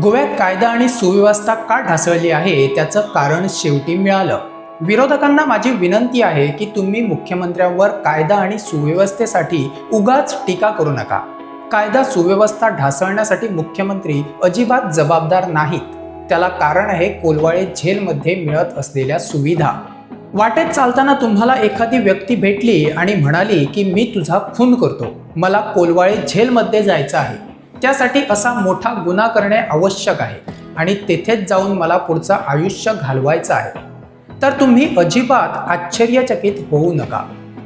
गोव्यात कायदा आणि सुव्यवस्था का ढासळली आहे त्याचं कारण शेवटी मिळालं। विरोधकांना माझी विनंती आहे की तुम्ही मुख्यमंत्र्यांवर कायदा आणि सुव्यवस्थेसाठी उगाच टीका करू नका। कायदा सुव्यवस्था ढासळण्यासाठी मुख्यमंत्री अजिबात जबाबदार नाहीत। त्याला कारण आहे कोलवाळे जेलमध्ये मिळत असलेल्या सुविधा। वाटेत चालताना तुम्हाला एखादी व्यक्ती भेटली आणि म्हणाली की मी तुझा खून करतो, मला कोलवाळे जेलमध्ये जायचं आहे, त्यासाठी असा मोठा गुन्हा करणे आवश्यक आहे आणि तेथेच जाऊन मला पुढचं आयुष्य घालवायचं आहे, तर तुम्ही अजिबात आश्चर्यचकित होऊ नका।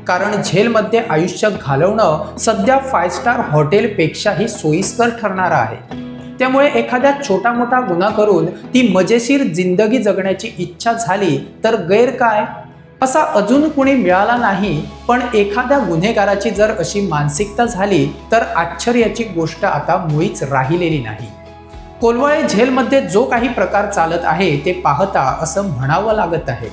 कारण जेलमध्ये आयुष्य घालवणं सध्या 5 स्टार हॉटेलपेक्षाही सोयीस्कर ठरणार आहे। त्यामुळे एखाद्या छोटा मोठा गुन्हा करून ती मजेशीर जिंदगी जगण्याची इच्छा झाली तर गैर काय? असा अजून कुणी मिळाला नाही, पण एखाद्या गुन्हेगाराची जर अशी मानसिकता झाली तर आश्चर्याची गोष्ट आता मुळीच राहिलेली नाही। कोलवाळे जेलमध्ये जो काही प्रकार चालत आहे ते पाहता असं म्हणावं लागत आहे।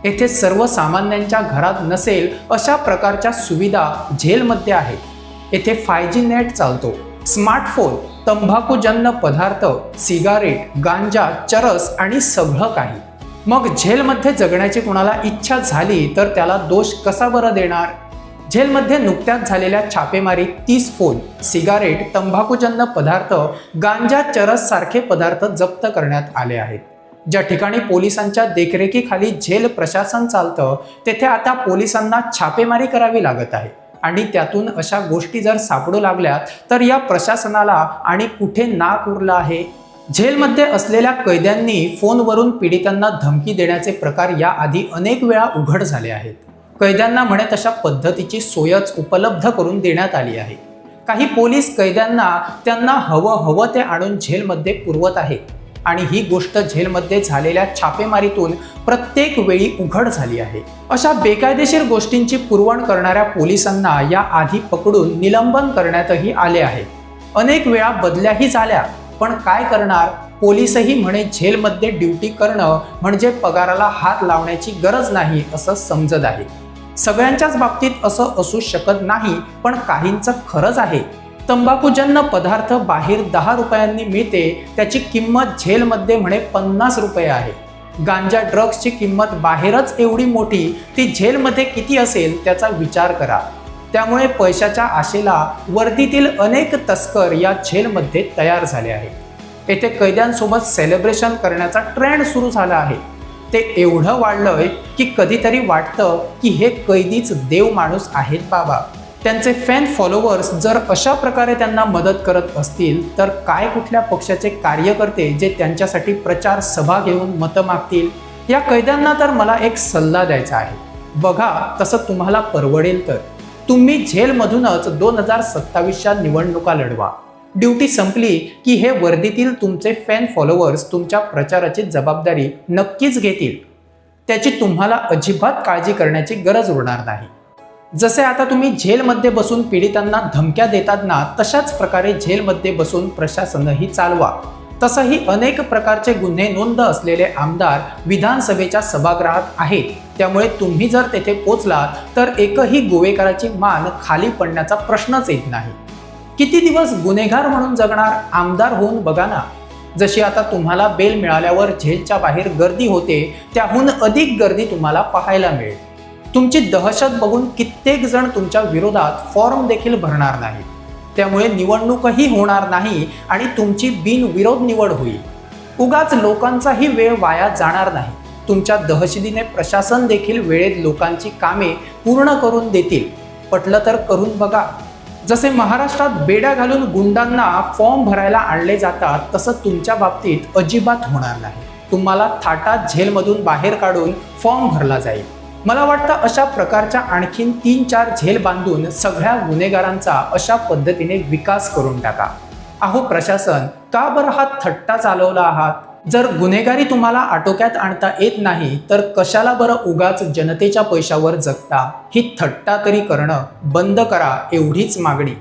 येथे सर्वसामान्यांच्या घरात नसेल अशा प्रकारच्या सुविधा जेलमध्ये आहेत। येथे 5G नेट चालतो, स्मार्टफोन, तंबाखूजन्य पदार्थ, सिगारेट, गांजा, चरस आणि सगळं काही। मग जेलमध्ये जगण्याची कोणाला इच्छा झाली तर त्याला दोष कसा बरं देणार? जेलमध्ये नुकत्याच झालेल्या छापेमारीत 30 फोन, सिगारेट, तंबाखूजन्य पदार्थ, गांजा, चरस सारखे पदार्थ जप्त करण्यात आले आहेत। ज्या ठिकाणी पोलिसांच्या देखरेखीखाली जेल प्रशासन चालतं तेथे आता पोलिसांना छापेमारी करावी लागत आहे आणि त्यातून अशा गोष्टी जर सापडू लागल्या तर या प्रशासनाला आणि कुठे नाक उरलं आहे? जेलमध्ये असलेल्या कैद्यांनी फोनवरून पीडितांना धमकी देण्याचे प्रकार याआधी अनेक वेळा उघड झाले आहेत। कैद्यांना म्हणे तशा पद्धतीची सोयच उपलब्ध करून देण्यात आली आहे। काही पोलीस कैद्यांना त्यांना हवं ते आणून जेलमध्ये पुरवत आहेत आणि ही गोष्ट जेलमध्ये झालेल्या छापेमारीतून प्रत्येक वेळी उघड झाली आहे। अशा बेकायदेशीर गोष्टींची पुरवण करणाऱ्या पोलिसांना याआधी पकडून निलंबन करण्यातही आले आहे। अनेक वेळा बदल्याही झाल्या, पण काय करणार? पोलीसही म्हणे जेलमध्ये ड्युटी करणं म्हणजे पगाराला हात लावण्याची गरज नाही असं समजत आहे। सगळ्यांच्याच बाबतीत असं असू शकत नाही, पण काहींचं खरंच आहे। तंबाखूजन्य पदार्थ बाहेर 10 रुपयांनी मिळते, त्याची किंमत जेलमध्ये म्हणे 50 रुपये आहे। गांजा ड्रग्सची किंमत बाहेरच एवढी मोठी, ती जेलमध्ये किती असेल त्याचा विचार करा। त्यामुळे पैशाच्या आशेला वर्दीतील अनेक तस्कर या जेलमध्ये तयार झाले आहेत। येथे कैद्यांसोबत सेलिब्रेशन करण्याचा ट्रेंड सुरू झाला आहे। ते एवढं वाढलंय की कधीतरी वाटतं की हे कैदीच देव माणूस आहेत बाबा। त्यांचे फॅन फॉलोअर्स जर अशा प्रकारे त्यांना मदत करत असतील तर काय कुठल्या पक्षाचे कार्यकर्ते जे त्यांच्यासाठी प्रचार सभा घेऊन मतं मागतील? या कैद्यांना तर मला एक सल्ला द्यायचा आहे, बघा तसं तुम्हाला परवडेल तर तुम्ही जेलमधूनच 2027च्या निवडणुका लढवा। ड्युटी संपली की हे वर्दीतील तुमचे फॅन फॉलोअर्स तुमच्या प्रचाराची जबाबदारी नक्कीच घेतील। त्याची तुम्हाला अजिबात काळजी करण्याची गरज उरणार नाही। जसे आता तुम्ही जेलमध्ये बसून पीडितांना धमक्या देतात ना, तशाच प्रकारे जेलमध्ये बसून प्रशासनही चालवा। तसंही अनेक प्रकारचे गुन्हे नोंद असलेले आमदार विधानसभेच्या सभागृहात आहेत, त्यामुळे तुम्ही जर तेथे पोचलात तर एकही गोवेकराची मान खाली पडण्याचा प्रश्नच येत नाही। किती दिवस गुन्हेगार म्हणून जगणार? आमदार होऊन बघा ना। जशी आता तुम्हाला बेल मिळाल्यावर जेलच्या बाहेर गर्दी होते, त्याहून अधिक गर्दी तुम्हाला पाहायला मिळेल। तुमची दहशत बघून कित्येक जण तुमच्या विरोधात फॉर्म देखील भरणार नाहीत, त्यामुळे निवडणूकही होणार नाही आणि तुमची बिनविरोध निवड होईल। उगाच लोकांचाही वेळ वाया जाणार नाही। तुमच्या दहशतीने प्रशासन देखील वेळेत लोकांची कामे पूर्ण करून देतील। पटलं तर करून बघा। जसे महाराष्ट्रात बेड्या घालून गुंडांना फॉर्म भरायला आणले जातात, तसं तुमच्या बाबतीत अजिबात होणार नाही। तुम्हाला थाटात जेलमधून बाहेर काढून फॉर्म भरला जाईल। मला वाटतं अशा प्रकारच्या आणखीन 3-4 जेल बांधून सगळ्या गुन्हेगारांचा अशा पद्धतीने विकास करून टाका। अहो प्रशासन, का बरं हा थट्टा चालवला आहात? जर गुन्हेगारी तुम्हाला आटोक्यात आणता येत नाही तर कशाला बरं उगाच जनतेच्या पैशावर जगता? ही थट्टा तरी करणं बंद करा, एवढीच मागणी।